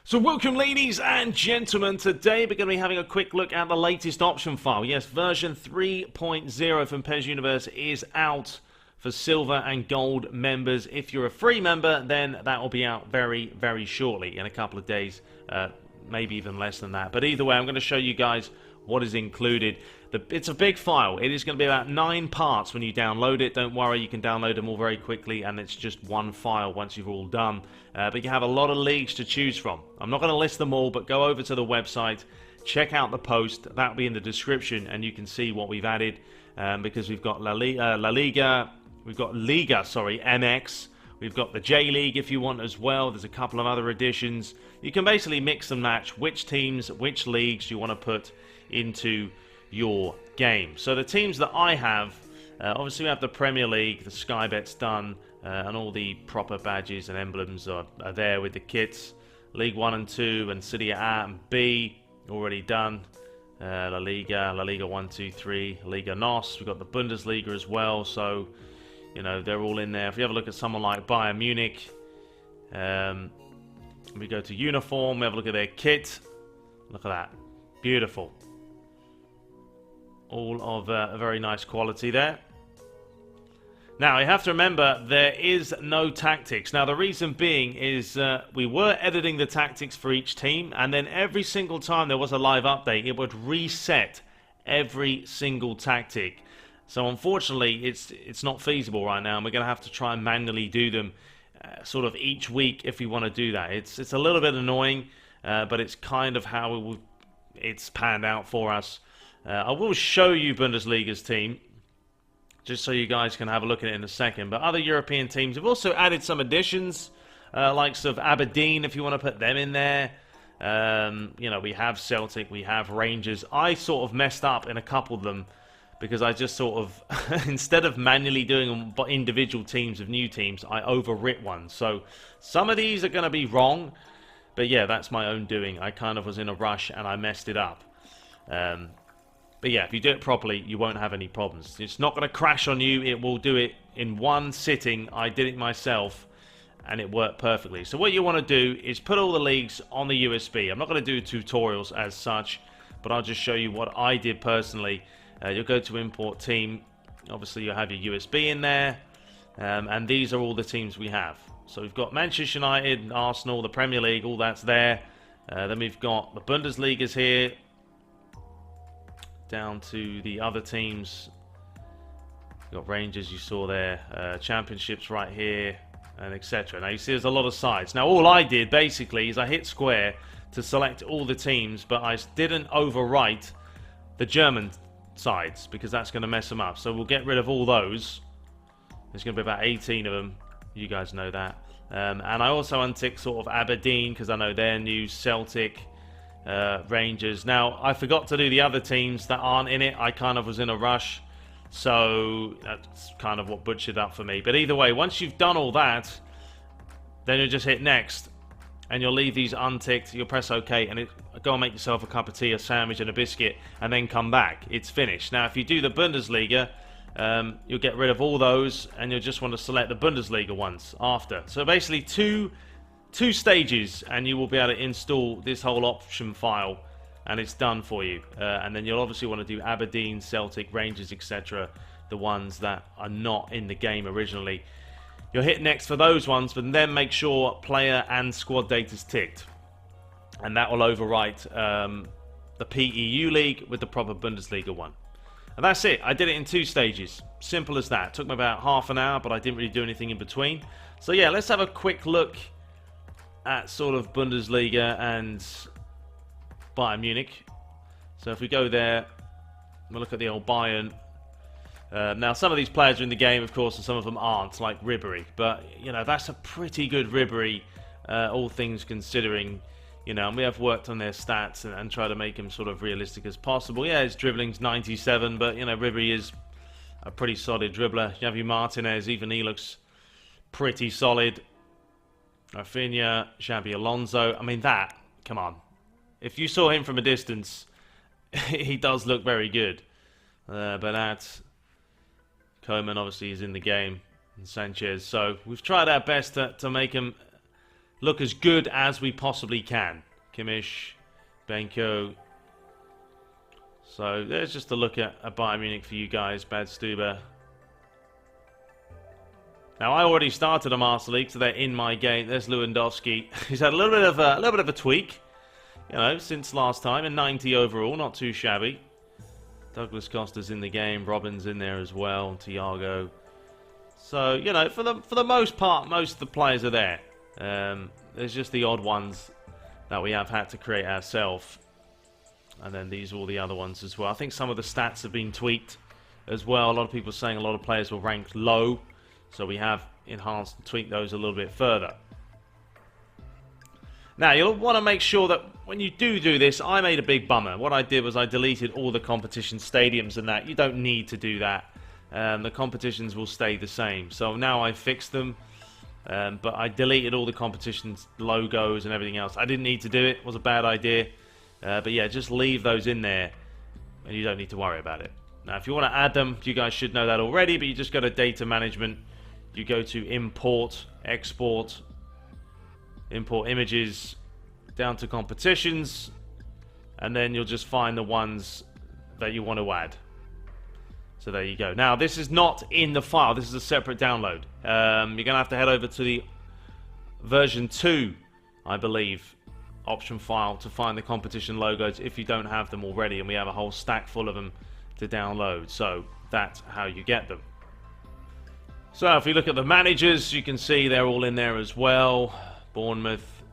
So welcome ladies and gentlemen, today we're going to be having a quick look at the latest option file. Yes, version 3.0 from PES Universe is out for silver and gold members. If you're a free member, then that will be out very, very shortly, in a couple of days, maybe even less than that. But either way, I'm going to show you guys what is included. It's a big file. It is going to be about 9 parts when you download it. Don't worry, you can download them all very quickly, and it's just one file once you've all done. But you have a lot of leagues to choose from. I'm not going to list them all, but go over to the website, check out the post. That'll be in the description, and you can see what we've added. Because we've got La Liga, we've got Liga, sorry, MX. We've got the J-League if you want as well. There's a couple of other additions. You can basically mix and match which teams, which leagues you want to put into your game. So the teams that I have, obviously we have the Premier League, the Sky Bet's done, and all the proper badges and emblems are there with the kits. League 1 and 2 and Serie A and B already done. La Liga 1, 2, 3, Liga NOS. We've got the Bundesliga as well, so you know they're all in there. If you have a look at someone like Bayern Munich, we go to uniform, we have a look at their kit. Look at that, beautiful. All of a very nice quality there. Now, you have to remember, there is no tactics. Now, the reason being is we were editing the tactics for each team, and then every single time there was a live update, it would reset every single tactic. So, unfortunately, it's not feasible right now, and we're going to have to try and manually do them sort of each week if we want to do that. It's a little bit annoying, but it's kind of how it's panned out for us. I will show you Bundesliga's team, just so you guys can have a look at it in a second. But other European teams have also added some additions, likes of Aberdeen, if you want to put them in there. You know, we have Celtic, we have Rangers. I sort of messed up in a couple of them because I just sort of, instead of manually doing individual teams of new teams, I overwrit one. So some of these are going to be wrong, but yeah, that's my own doing. I kind of was in a rush and I messed it up. But yeah, if you do it properly, you won't have any problems. It's not going to crash on you. It will do it in one sitting. I did it myself, and it worked perfectly. So what you want to do is put all the leagues on the USB. I'm not going to do tutorials as such, but I'll just show you what I did personally. You'll go to Import Team. Obviously, you'll have your USB in there, and these are all the teams we have. So we've got Manchester United, Arsenal, the Premier League, all that's there. Then we've got the Bundesliga's here, down to the other teams. We've got Rangers, you saw there, Championships right here, and etc. Now you see there's a lot of sides. Now all I did basically is I hit square to select all the teams, but I didn't overwrite the German sides because that's going to mess them up. So we'll get rid of all those. There's going to be about 18 of them. You guys know that. And I also unticked sort of Aberdeen because I know they're new, Celtic, Rangers. Now, I forgot to do the other teams that aren't in it. I kind of was in a rush, so that's kind of what butchered up for me. But either way, once you've done all that, then you'll just hit next, and you'll leave these unticked. You'll press OK, and go and make yourself a cup of tea, a sandwich, and a biscuit, and then come back. It's finished. Now, if you do the Bundesliga, you'll get rid of all those, and you'll just want to select the Bundesliga ones after. So basically, two stages, and you will be able to install this whole option file, and it's done for you. And then you'll obviously want to do Aberdeen, Celtic, Rangers, etc., the ones that are not in the game originally. You'll hit next for those ones, but then make sure player and squad data's ticked, and that will overwrite the PEU league with the proper Bundesliga one. And that's it. I did it in 2 stages. Simple as that. It took me about half an hour, but I didn't really do anything in between. So yeah, let's have a quick look at sort of Bundesliga and Bayern Munich. So if we go there, we'll look at the old Bayern. Now some of these players are in the game, of course, and some of them aren't, like Ribery. But you know, that's a pretty good Ribery, all things considering. You know, and we have worked on their stats and tried to make him sort of realistic as possible. Yeah, his dribbling's 97, but you know, Ribery is a pretty solid dribbler. Javi Martinez, even he looks pretty solid. Rafinha, Xabi Alonso. I mean, come on. If you saw him from a distance, he does look very good. But that, Koeman obviously is in the game, and Sanchez. So we've tried our best to make him look as good as we possibly can. Kimmich, Benko. So there's just a look at Bayern Munich for you guys. Bad Stuber. Now I already started a Master League, so they're in my game. There's Lewandowski. He's had a little bit of a tweak, you know, since last time. A 90 overall, not too shabby. Douglas Costa's in the game. Robin's in there as well. Thiago. So you know, for the most part, most of the players are there. There's just the odd ones that we have had to create ourselves. And then these are all the other ones as well. I think some of the stats have been tweaked as well. A lot of people are saying a lot of players were ranked low. So we have enhanced and tweaked those a little bit further. Now, you'll want to make sure that when you do this, I made a big bummer. What I did was I deleted all the competition stadiums and that. You don't need to do that. The competitions will stay the same. So now I fixed them. But I deleted all the competitions logos and everything else. I didn't need to do it. It was a bad idea. But yeah, just leave those in there and you don't need to worry about it. Now, if you want to add them, you guys should know that already, but you just go to data management. You go to import, export, import images, down to competitions, and then you'll just find the ones that you want to add. So there you go. Now, this is not in the file. This is a separate download. You're going to have to head over to the version 2, I believe, option file to find the competition logos if you don't have them already, and we have a whole stack full of them to download. So that's how you get them. So if you look at the managers, you can see they're all in there as well. Bournemouth,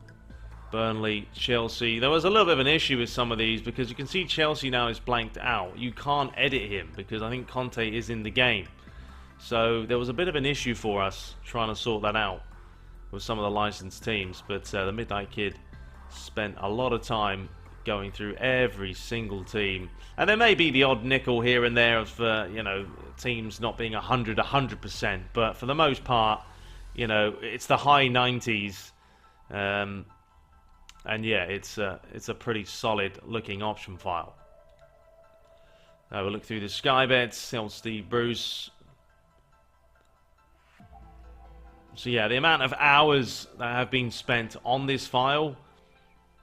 Burnley, Chelsea. There was a little bit of an issue with some of these because you can see Chelsea now is blanked out. You can't edit him because I think Conte is in the game. So there was a bit of an issue for us trying to sort that out with some of the licensed teams. But the Midnight Kid spent a lot of time going through every single team, and there may be the odd nickel here and there of you know, teams not being 100%, but for the most part, you know, it's the high 90s, and yeah, it's a pretty solid looking option file. We'll look through the Sky Bets, old Steve Bruce. So yeah, the amount of hours that have been spent on this file,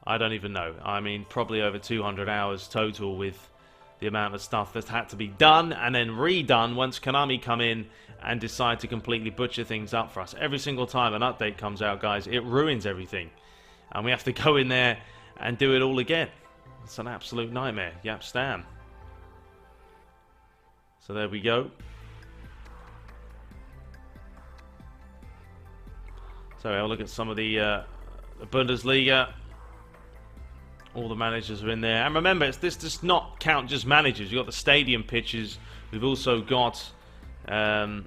I don't even know. I mean, probably over 200 hours total with the amount of stuff that's had to be done and then redone once Konami come in and decide to completely butcher things up for us. Every single time an update comes out, guys, it ruins everything. And we have to go in there and do it all again. It's an absolute nightmare. Yap Stam. So there we go. So I'll look at some of the Bundesliga. All the managers are in there. And remember, this does not count just managers. You've got the stadium pitches. We've also got the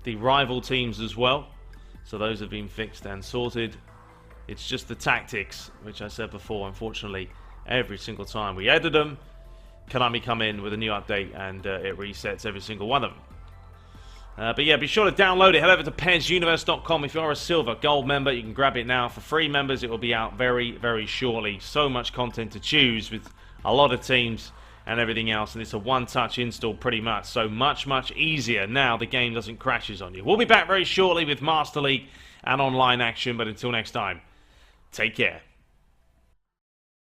rival teams as well. So those have been fixed and sorted. It's just the tactics, which I said before, unfortunately, every single time we edit them, Konami come in with a new update and it resets every single one of them. But yeah, be sure to download it. Head over to PESuniverse.com. If you are a silver gold member, you can grab it now. For free members, it will be out very, very shortly. So much content to choose with a lot of teams and everything else. And it's a one-touch install pretty much. So much, much easier now the game doesn't crashes on you. We'll be back very shortly with Master League and online action. But until next time, take care.